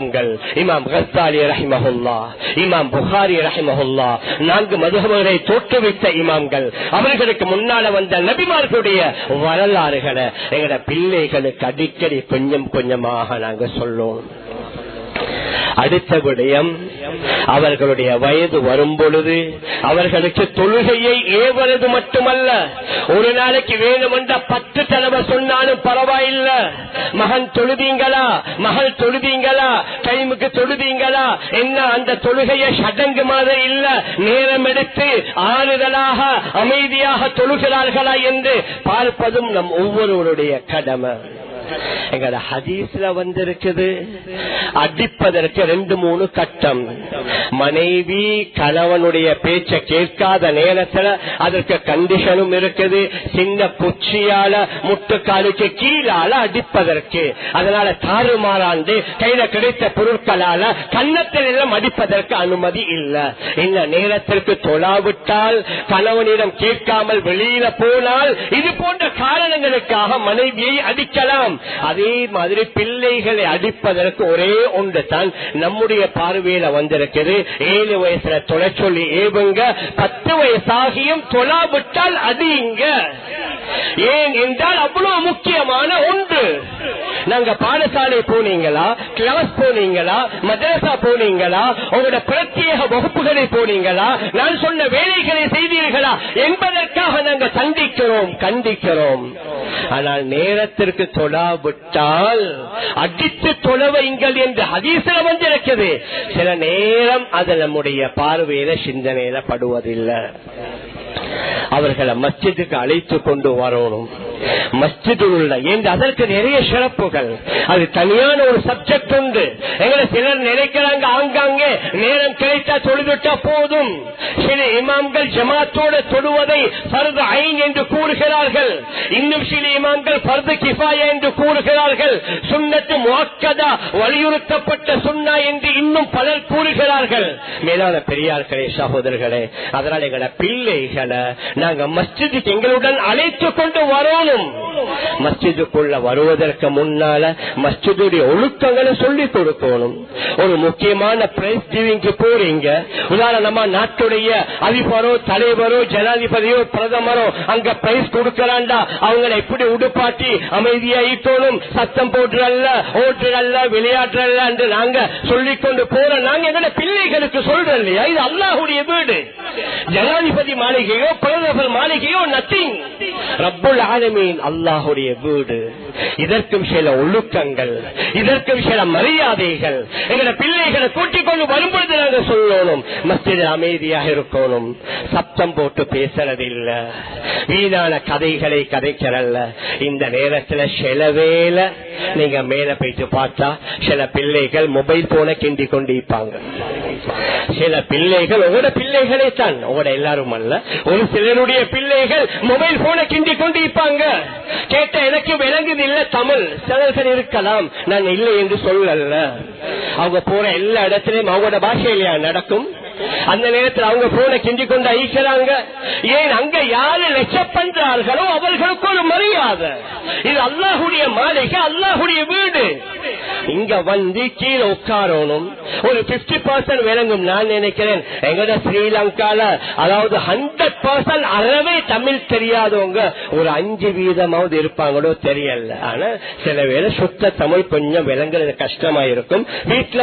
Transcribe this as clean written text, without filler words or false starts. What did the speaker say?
இமாம் கஸ்ஸாலி ரஹிமஹுல்லாஹ், இமாம் புகாரி ரஹிமஹுல்லாஹ், 4 மதுஹபுகளை தோற்றுவித்த இமாம்கள், அவர்களுக்கு முன்னால வந்த நபிமார்களுடைய வரலாறுகளை எங்கட பிள்ளைகளுக்கு அடிக்கடி கொஞ்சம் கொஞ்சமாக நாங்க சொல்லுவோம். அடுத்த விடயம், அவர்களுடைய வயது வரும் பொழுது அவர்களுக்கு தொழுகையை ஏவது மட்டுமல்ல, ஒரு நாளைக்கு வேணுமென்ற 10 தடவை சொன்னாலும் பரவாயில்லை. மகன் தொழுதீங்களா, மகள் தொழுதீங்களா, டைமுக்கு தொழுதீங்களா, என்ன அந்த தொழுகையை சடங்கு மாதிரி இல்ல, நேரம் எடுத்து ஆறுதலாக அமைதியாக தொழுகிறார்களா என்று பார்ப்பதும் நம் ஒவ்வொருவருடைய கடமை. எங்கட ஹதீஸ்ல வந்திருக்குது, அடிப்பதற்கு 2-3 கட்டம். மனைவி கணவனுடைய பேச்ச கேட்காத நேரத்துல அதற்கு கண்டிஷனும் இருக்குது. சின்ன குச்சியால முட்டுக்காலுக்கு கீழால அடிப்பதற்கு, அதனால தாறுமாறாண்டு கையில கிடைத்த பொருட்களால கன்னத்தில் எல்லாம் அடிப்பதற்கு அனுமதி இல்ல. இந்த நேரத்திற்கு தொழாவிட்டால், கணவனிடம் கேட்காமல் வெளியில போனால், இது போன்ற காரணங்களுக்காக மனைவியை அடிக்கலாம். அதே மாதிரி பிள்ளைகளை அடிப்பதற்கு ஒரே ஒன்று தான் நம்முடைய பார்வையில வந்திருக்கிறது. 7 வயசுல தொலை சொல்லி ஏவுங்க, 10 வயசாகியும் தொழாவிட்டால் அடியுங்க. ஏன் என்றால் அவ்வளவு முக்கியமான ஒன்று. நாங்க பாடசாலை போனீங்களா, கிளாஸ் போனீங்களா, மதரசா போனீங்களா, உங்களோட பிரத்யேக வகுப்புகளை போனீங்களா, நான் சொன்ன வேலைகளை செய்தீர்களா என்பதற்காக நாங்க கண்டிக்கிறோம். ஆனால் நேரத்திற்கு தொழாவிட்டால் அடித்து தொழவைங்கள் என்று ஹதீஸ்ல வந்திருக்கிறது. சில நேரம் அது நம்முடைய பார்வையில சிந்தனையில படுவதில்லை. அவர்களை மஸ்ஜிதுக்கு அழைத்து கொண்டு வரணும். மஸ்ஜிதில் உள்ள அதற்கு நிறைய சிறப்புகள், அது தனியான ஒரு சப்ஜெக்ட் உண்டு. எங்களை சிலர் நினைக்கிறாங்க ஆங்காங்கே நேரம் கிடைத்தா தொழுதுட்டா போதும். சில இமாம்கள் ஜமாத்தோடு தொழுவதை ஃபர்து ஐன் என்று கூறுகிறார்கள். இன்னும் சில இமாம்கள் ஃபர்து கிஃபாயா என்று கூறுகிறார்கள். சுன்னத்து முஅக்கதா, வலியுறுத்தப்பட்ட சுன்னா என்று இன்னும் பலர் கூறுகிறார்கள். மேலான பெரியார்களே, சகோதரர்களே, அதனால் எங்களை பிள்ளைகளை நாங்க மஸ்ஜிதுக்கு எங்களுடன் அழைத்து கொண்டு வரணும். மஸ்ஜிதுக்குள்ள வருவதற்கு முன்னால மஸ்ஜிதுடைய ஒழுக்கங்களை சொல்லிக் கொடுக்கணும். ஒரு முக்கியமான பிரைஸ் கிவிங்க்கு போறீங்க, உதாரணமா நாட்டுடைய அதிபரோ தலைவரோ ஜனாதிபதியோ பிரதமரோ அங்க பிரைஸ் கொடுக்கறாண்டா, அவங்களை எப்படி உடுப்பாட்டி அமைதியா ஈட்டணும், சத்தம் போட்டுறல்ல, ஓட்டுறல்ல, விளையாட்டுறல்ல என்று நாங்க சொல்லிக் கொண்டு போறோம். நாங்க எங்களை பிள்ளைகளுக்கு சொல்றோம் இல்லையா, இது அல்லாஹ்வுடைய வீடு. ஜனாதிபதி மாளிகையோ பிரதமர் மாளிகையோ நத்திங். ரப்புல் ஆலமீன் அல்லாஹ்வுடைய வீடு. இதற்கும் சில ஒழுக்கங்கள், இதற்கும் சில மரியாதைகள். எங்களை பிள்ளைகளை கூட்டிக் கொண்டு வரும்பொழுது நாங்கள் சொல்லணும், மஸ்ஜிதில் அமைதியாக இருக்கணும், சப்தம் போட்டு பேசுறதில்ல, வீணான கதைகளை கதைக்கிறல்ல. இந்த நேரத்தில் சில வேளை நீங்க மேல போயிட்டு பார்த்தா சில பிள்ளைகள் மொபைல் போன கிண்டி கொண்டு இருப்பாங்க. சில பிள்ளைகள் உங்களோட பிள்ளைகளே தான், உங்களோட எல்லாரும் அல்ல, ஒரு சிலருடைய பிள்ளைகள் மொபைல் போன கிண்டி கொண்டு இருப்பாங்க. கேட்ட எனக்கு விளங்குது இல்ல தமிழ், சிலர்கள் இருக்கலாம், நான் இல்லை என்று சொல்லல. அவங்க போற எல்லா இடத்திலையும் அவங்களோட பாஷையிலையா நடக்கும். அந்த நேரத்தில் அவங்க போன கிண்டி கொண்டு அழிக்கிறாங்க. ஏன் அங்க யாரு லட்சம் பண்றார்களோ அவர்களுக்கு ஒரு மரியாதை. இது அல்லாஹ்வுடைய மாளிகை, அல்லாஹ்வுடைய வீடு. இங்க வந்து கீழே உட்காரணும். ஒரு 50% விளங்கும். நான் நினைக்கிறேன் எங்கட ஸ்ரீலங்கால அதாவது 100% அறவே தமிழ் தெரியாதவங்க ஒரு 5% இருப்பாங்களோ தெரியல. ஆனா சில வேளை சுத்த தமிழ் கொஞ்சம் விளங்குறது கஷ்டமா இருக்கும். வீட்டுல